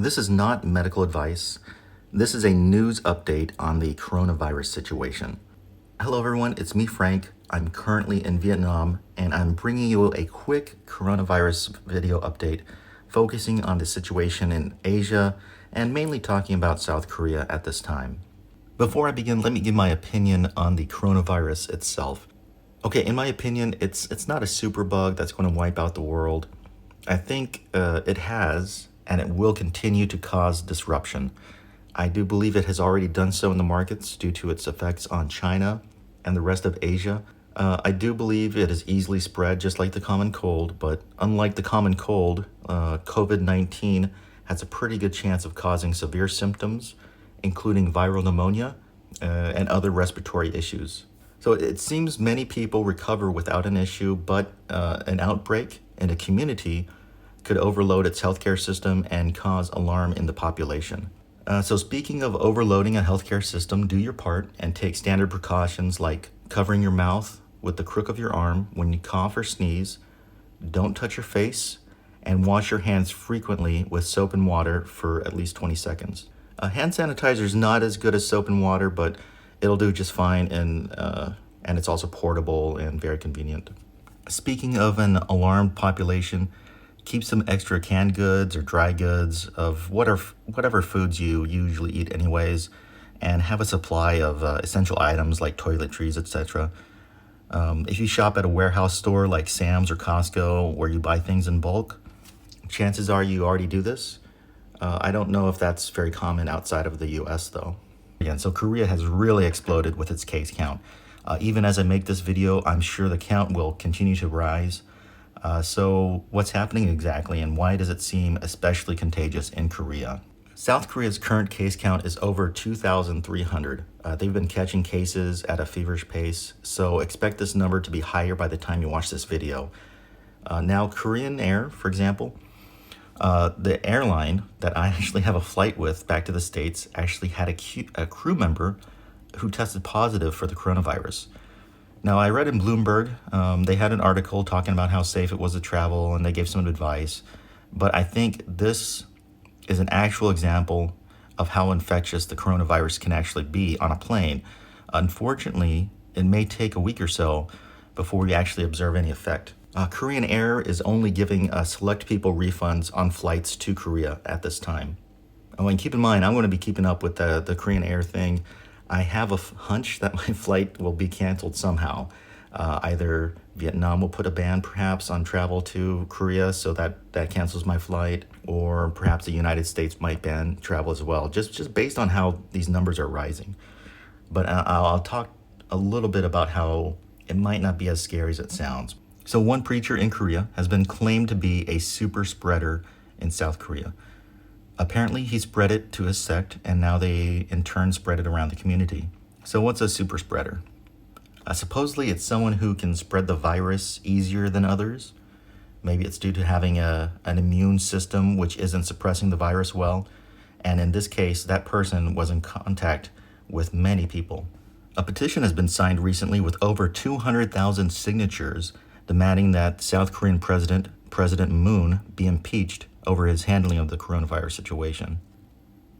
This is not medical advice. This is a news update on the coronavirus situation. Hello everyone, it's me Frank. I'm currently in Vietnam and I'm bringing you a quick coronavirus video update focusing on the situation in Asia and mainly talking about South Korea at this time. Before I begin, let me give my opinion on the coronavirus itself. Okay, in my opinion, it's not a super bug that's going to wipe out the world. I think it has and it will continue to cause disruption. I do believe it has already done so in the markets due to its effects on China and the rest of Asia. I do believe it is easily spread just like the common cold, but unlike the common cold, COVID-19 has a pretty good chance of causing severe symptoms, including viral pneumonia and other respiratory issues. So it seems many people recover without an issue, but an outbreak in a community could overload its healthcare system and cause alarm in the population. So speaking of overloading a healthcare system, do your part and take standard precautions like covering your mouth with the crook of your arm when you cough or sneeze, don't touch your face, and wash your hands frequently with soap and water for at least 20 seconds. Hand sanitizer is not as good as soap and water, but it'll do just fine, and it's also portable and very convenient. Speaking of an alarmed population, keep some extra canned goods or dry goods of whatever foods you usually eat anyways, and have a supply of essential items like toiletries, etc. If you shop at a warehouse store like Sam's or Costco where you buy things in bulk, chances are you already do this. I don't know if that's very common outside of the US though. Again, so Korea has really exploded with its case count. Even as I make this video, I'm sure the count will continue to rise. So what's happening exactly and why does it seem especially contagious in Korea? South Korea's current case count is over 2,300. They've been catching cases at a feverish pace, so expect this number to be higher by the time you watch this video. Now, Korean Air, for example, the airline that I actually have a flight with back to the States actually had a crew member who tested positive for the coronavirus. Now, I read in Bloomberg, they had an article talking about how safe it was to travel and they gave some advice, but I think this is an actual example of how infectious the coronavirus can actually be on a plane. Unfortunately, it may take a week or so before we actually observe any effect. Korean Air is only giving select people refunds on flights to Korea at this time. Oh, and keep in mind, I'm going to be keeping up with the Korean Air thing. I have a hunch that my flight will be canceled somehow. Either Vietnam will put a ban perhaps on travel to Korea, so that cancels my flight, or perhaps the United States might ban travel as well, just based on how these numbers are rising. But I'll talk a little bit about how it might not be as scary as it sounds. So one preacher in Korea has been claimed to be a super spreader in South Korea. Apparently, he spread it to his sect, and now they, in turn, spread it around the community. So what's a super spreader? Supposedly, it's someone who can spread the virus easier than others. Maybe it's due to having an immune system which isn't suppressing the virus well. And in this case, that person was in contact with many people. A petition has been signed recently with over 200,000 signatures demanding that South Korean President Moon be impeached over his handling of the coronavirus situation.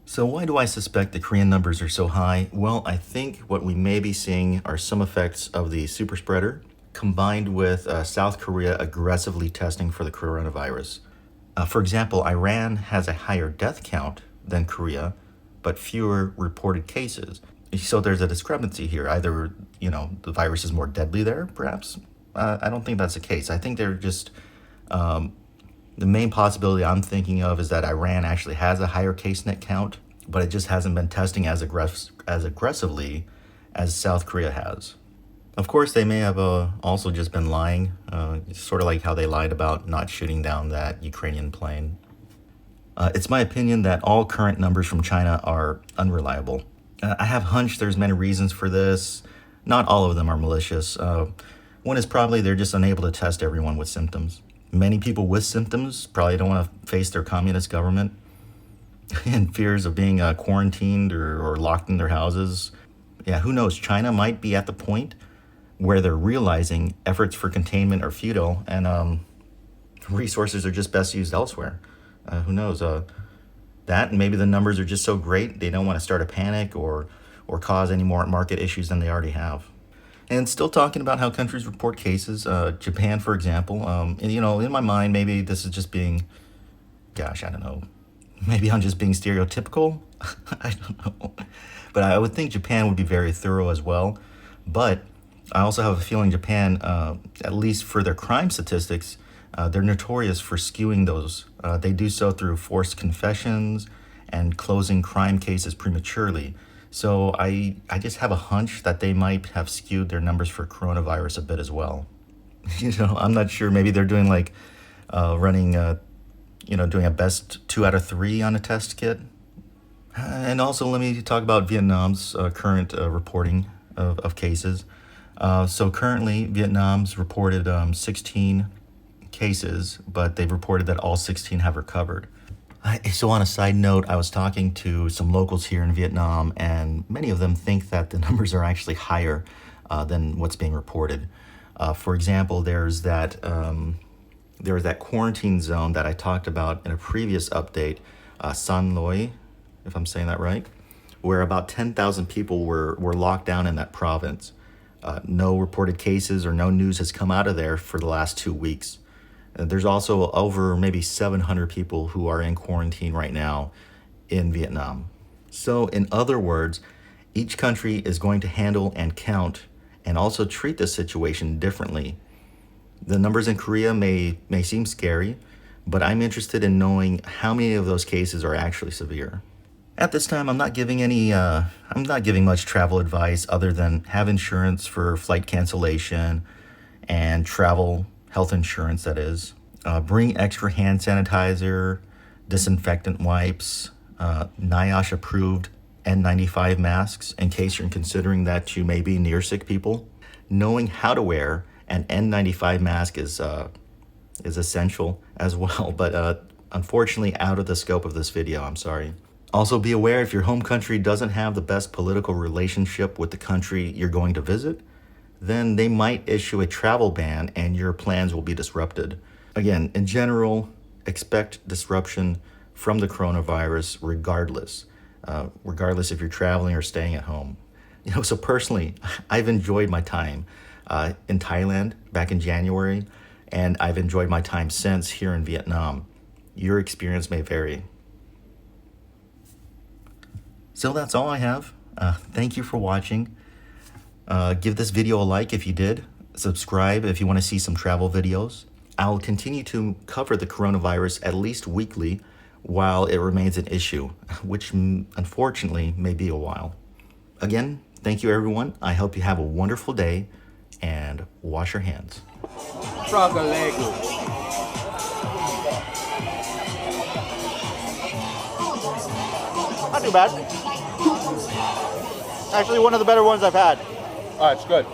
So why do I suspect the Korean numbers are so high? Well, I think what we may be seeing are some effects of the super spreader combined with South Korea aggressively testing for the coronavirus. For example, Iran has a higher death count than Korea, but fewer reported cases. So there's a discrepancy here. Either, the virus is more deadly there, perhaps. I don't think that's the case. I think they're just... The main possibility I'm thinking of is that Iran actually has a higher case net count, but it just hasn't been testing as aggressively as South Korea has. Of course, they may have also just been lying, sort of like how they lied about not shooting down that Ukrainian plane. It's my opinion that all current numbers from China are unreliable. I have a hunch there's many reasons for this. Not all of them are malicious. One is probably they're just unable to test everyone with symptoms. Many people with symptoms probably don't want to face their communist government and fears of being quarantined or locked in their houses. Yeah, who knows? China might be at the point where they're realizing efforts for containment are futile and resources are just best used elsewhere. Who knows? That and maybe the numbers are just so great they don't want to start a panic or cause any more market issues than they already have. And still talking about how countries report cases, Japan, for example, and, you know, in my mind, maybe this is just being, gosh, I don't know, maybe I'm just being stereotypical. I don't know. But I would think Japan would be very thorough as well. But I also have a feeling Japan, at least for their crime statistics, they're notorious for skewing those. They do so through forced confessions and closing crime cases prematurely. So I just have a hunch that they might have skewed their numbers for coronavirus a bit as well. You know, I'm not sure. Maybe they're doing like running, doing a best 2 out of 3 on a test kit. And also, let me talk about Vietnam's current reporting of cases. So currently, Vietnam's reported 16 cases, but they've reported that all 16 have recovered. So on a side note, I was talking to some locals here in Vietnam, and many of them think that the numbers are actually higher than what's being reported. For example, there's that quarantine zone that I talked about in a previous update, San Loi, if I'm saying that right, where about 10,000 people were locked down in that province. No reported cases or no news has come out of there for the last 2 weeks. There's also over maybe 700 people who are in quarantine right now in Vietnam. So in other words, each country is going to handle and count and also treat this situation differently. The numbers in Korea may seem scary, but I'm interested in knowing how many of those cases are actually severe. At this time, I'm not giving much travel advice other than have insurance for flight cancellation and travel health insurance, that is. Bring extra hand sanitizer, disinfectant wipes, NIOSH approved N95 masks in case you're considering that you may be near sick people. Knowing how to wear an N95 mask is essential as well, but unfortunately out of the scope of this video, I'm sorry. Also be aware if your home country doesn't have the best political relationship with the country you're going to visit, then they might issue a travel ban and your plans will be disrupted. Again, in general, expect disruption from the coronavirus regardless if you're traveling or staying at home. You know, so personally, I've enjoyed my time in Thailand back in January, and I've enjoyed my time since here in Vietnam. Your experience may vary. So that's all I have. Thank you for watching. Give this video a like if you did. Subscribe if you want to see some travel videos. I'll continue to cover the coronavirus at least weekly while it remains an issue, which unfortunately may be a while. Again, thank you everyone. I hope you have a wonderful day and wash your hands. Not too bad. Actually, one of the better ones I've had. Oh, it's good.